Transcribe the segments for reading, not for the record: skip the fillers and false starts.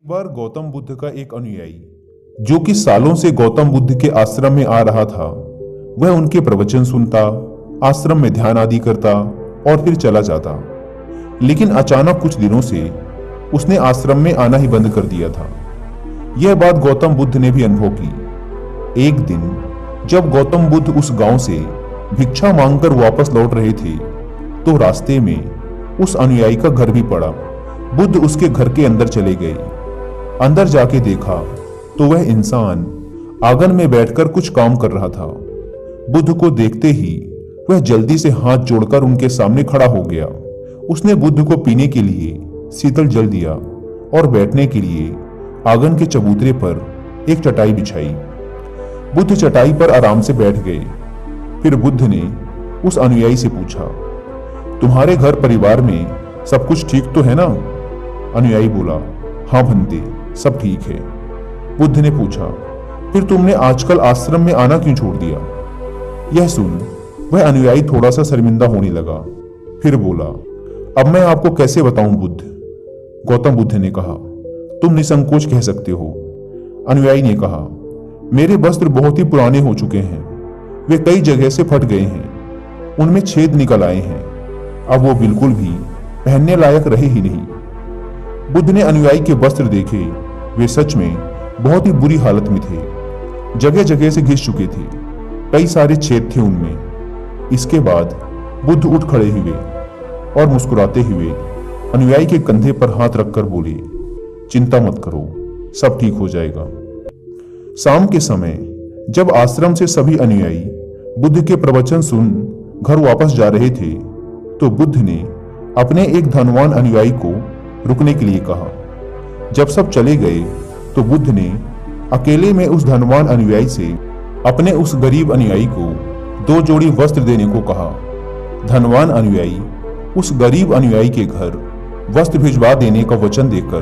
एक बार गौतम बुद्ध का एक अनुयायी जो कि सालों से गौतम बुद्ध के आश्रम में आ रहा था, वह उनके प्रवचन सुनता, आश्रम में ध्यान आदि करता और फिर चला जाता। लेकिन अचानक कुछ दिनों से उसने आश्रम में आना ही बंद कर दिया था। यह बात गौतम बुद्ध ने भी अनुभव की। एक दिन जब गौतम बुद्ध उस गांव से भिक्षा मांगकर वापस लौट रहे थे, तो रास्ते में उस अनुयायी का घर भी पड़ा। बुद्ध उसके घर के अंदर चले गए। अंदर जाके देखा तो वह इंसान आंगन में बैठकर कुछ काम कर रहा था। बुद्ध को देखते ही वह जल्दी से हाथ जोड़कर उनके सामने खड़ा हो गया। उसने बुद्ध को पीने के लिए शीतल जल दिया और बैठने के लिए आंगन के चबूतरे पर एक चटाई बिछाई। बुद्ध चटाई पर आराम से बैठ गए। फिर बुद्ध ने उस अनुयायी से पूछा, तुम्हारे घर परिवार में सब कुछ ठीक तो है ना? अनुयायी बोला, हाँ भंते, सब ठीक है। बुद्ध ने पूछा, फिर तुमने आजकल आश्रम में आना क्यों छोड़ दिया? यह सुन वह अनुयायी थोड़ा सा शर्मिंदा होने लगा। फिर बोला, अब मैं आपको कैसे बताऊं बुद्ध? गौतम बुद्ध ने कहा, तुम निसंकोच कह सकते हो। अनुयायी ने कहा, मेरे वस्त्र बहुत ही पुराने हो चुके हैं, वे कई जगह से फट गए हैं, उनमें छेद निकल आए हैं, अब वो बिल्कुल भी पहनने लायक रहे ही नहीं। बुद्ध ने अनुयायी के वस्त्र देखे, वे सच में बहुत ही बुरी हालत में थे, जगह जगह से घिस चुके थे, कई सारे छेद थे उनमें। इसके बाद बुद्ध उठ खड़े हुए और मुस्कुराते हुए अनुयायी के कंधे पर हाथ रखकर बोले, चिंता मत करो, सब ठीक हो जाएगा। शाम के समय जब आश्रम से सभी अनुयायी बुद्ध के प्रवचन सुन घर वापस जा रहे थे, तो बुद्ध ने अपने एक धनवान अनुयायी को रुकने के लिए कहा। जब सब चले गए तो बुद्ध ने अकेले में उस धनवान अनुयायी से अपने उस गरीब अनुयायी को 2 जोड़ी वस्त्र देने को कहा। धनवान अनुयायी उस गरीब अनुयायी के घर वस्त्र भिजवा देने का वचन देकर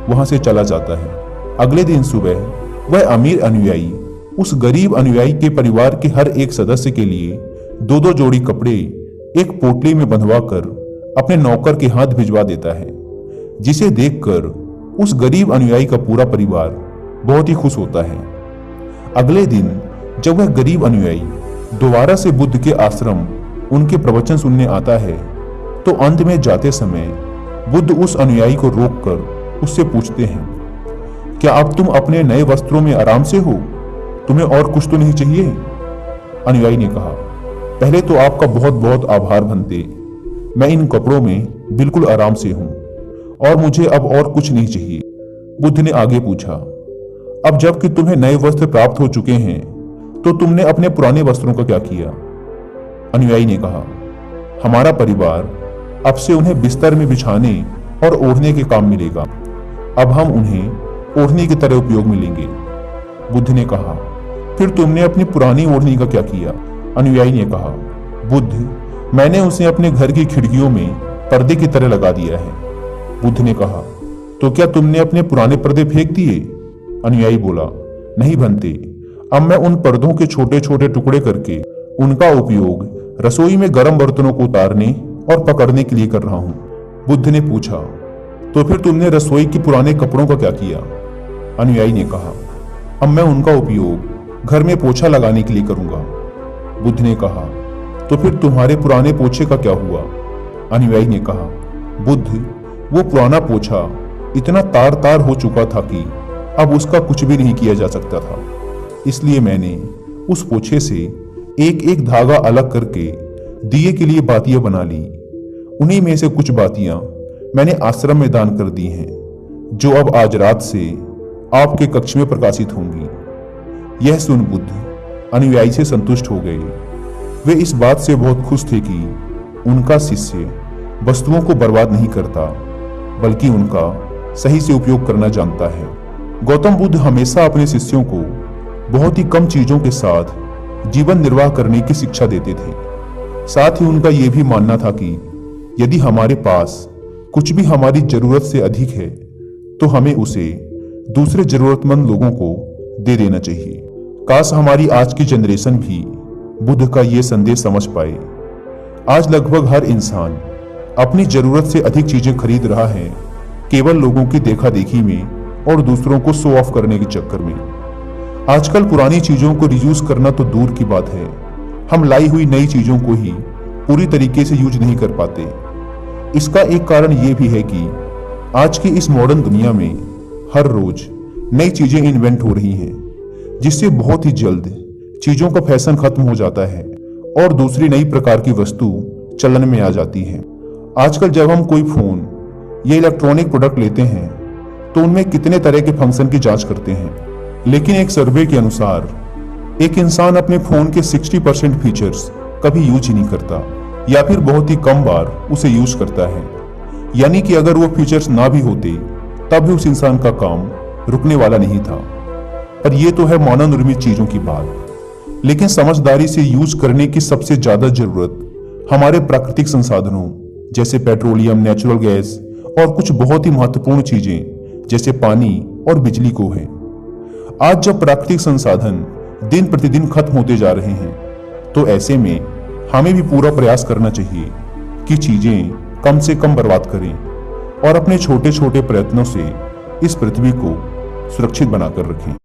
वहां से चला जाता है। अगले दिन सुबह वह अमीर अनुयायी उस गरीब अनुयायी के परिवार के हर एक सदस्य के लिए 2-2 जोड़ी कपड़े एक पोटली में बंधवाकर अपने नौकर के हाथ भिजवा देता है, जिसे देखकर उस गरीब अनुयायी का पूरा परिवार बहुत ही खुश होता है। अगले दिन जब वह गरीब अनुयायी दोबारा से बुद्ध के आश्रम उनके प्रवचन सुनने आता है, तो अंत में जाते समय बुद्ध उस अनुयायी को रोककर उससे पूछते हैं, क्या अब तुम अपने नए वस्त्रों में आराम से हो? तुम्हें और कुछ तो नहीं चाहिए? अनुयायी ने कहा, पहले तो आपका बहुत बहुत आभार भंते, मैं इन कपड़ों में बिल्कुल आराम से हूं और मुझे अब और कुछ नहीं चाहिए। बुद्ध ने आगे पूछा, अब जबकि तुम्हें नए वस्त्र प्राप्त हो चुके हैं, तो तुमने अपने पुराने वस्त्रों का क्या किया? अनुयायी ने कहा, हमारा परिवार अब से उन्हें बिस्तर में बिछाने और ओढ़ने के काम मिलेगा, अब हम उन्हें ओढ़ने की तरह उपयोग में लेंगे। बुद्ध ने कहा, फिर तुमने अपनी पुरानी ओढ़नी का क्या किया? अनुयायी ने कहा, बुद्ध, मैंने उसे अपने घर की खिड़कियों में पर्दे की तरह लगा दिया है। बुद्ध ने कहा, तो क्या तुमने अपने पुराने पर्दे फेंक दिए? अनुयायी बोला, नहीं भंते, अब मैं उन पर्दों के छोटे छोटे टुकड़े करके उनका उपयोग रसोई में गर्म बर्तनों को उतारने और पकड़ने के लिए कर रहा हूं। बुद्ध ने पूछा, तो फिर तुमने रसोई के पुराने कपड़ों का क्या किया? अनुयायी ने कहा, अब मैं उनका उपयोग घर में पोछा लगाने के लिए करूंगा। बुद्ध ने कहा, तो फिर तुम्हारे पुराने पोछे का क्या हुआ? अनुयायी ने कहा, बुद्ध, वो पुराना पोछा इतना तार तार हो चुका था कि अब उसका कुछ भी नहीं किया जा सकता था, इसलिए मैंने उस पोछे से एक एक धागा अलग करके दिए के लिए बातियां बना ली। उन्हीं में से कुछ बातियां मैंने आश्रम में दान कर दी हैं, जो अब आज रात से आपके कक्ष में प्रकाशित होंगी। यह सुन बुद्ध अनुयायी से संतुष्ट हो गए। वे इस बात से बहुत खुश थे कि उनका शिष्य वस्तुओं को बर्बाद नहीं करता, बल्कि उनका सही से उपयोग करना जानता है। गौतम बुद्ध हमेशा अपने शिष्यों को बहुत ही कम चीजों के साथ जीवन निर्वाह करने की शिक्षा देते थे। साथ ही उनका यह भी मानना था कि यदि हमारे पास कुछ भी हमारी जरूरत से अधिक है, तो हमें उसे दूसरे जरूरतमंद लोगों को दे देना चाहिए। काश हमारी आज की जनरेशन भी बुद्ध का ये संदेश समझ पाए। आज लगभग हर इंसान अपनी जरूरत से अधिक चीजें खरीद रहा है, केवल लोगों की देखा देखी में और दूसरों को शो ऑफ करने के चक्कर में। आजकल पुरानी चीजों को रियूज करना तो दूर की बात है, हम लाई हुई नई चीजों को ही पूरी तरीके से यूज नहीं कर पाते। इसका एक कारण यह भी है कि आज की इस मॉडर्न दुनिया में हर रोज नई चीजें इन्वेंट हो रही हैं, जिससे बहुत ही जल्द चीजों का फैशन खत्म हो जाता है और दूसरी नई प्रकार की वस्तु चलन में आ जाती है। आजकल जब हम कोई फोन या इलेक्ट्रॉनिक प्रोडक्ट लेते हैं तो उनमें कितने तरह के फंक्शन की जांच करते हैं, लेकिन एक सर्वे के अनुसार एक इंसान अपने फोन के 60% फीचर्स कभी यूज ही नहीं करता या फिर बहुत ही कम बार उसे यूज करता है। यानी कि अगर वो फीचर्स ना भी होते तब भी उस इंसान का काम रुकने वाला नहीं था। पर यह तो है मानव निर्मित चीजों की बात, लेकिन समझदारी से यूज करने की सबसे ज्यादा जरूरत हमारे प्राकृतिक संसाधनों जैसे पेट्रोलियम, नेचुरल गैस और कुछ बहुत ही महत्वपूर्ण चीजें जैसे पानी और बिजली को है। आज जब प्राकृतिक संसाधन दिन प्रतिदिन खत्म होते जा रहे हैं तो ऐसे में हमें भी पूरा प्रयास करना चाहिए कि चीजें कम से कम बर्बाद करें और अपने छोटे छोटे प्रयत्नों से इस पृथ्वी को सुरक्षित बनाकर रखें।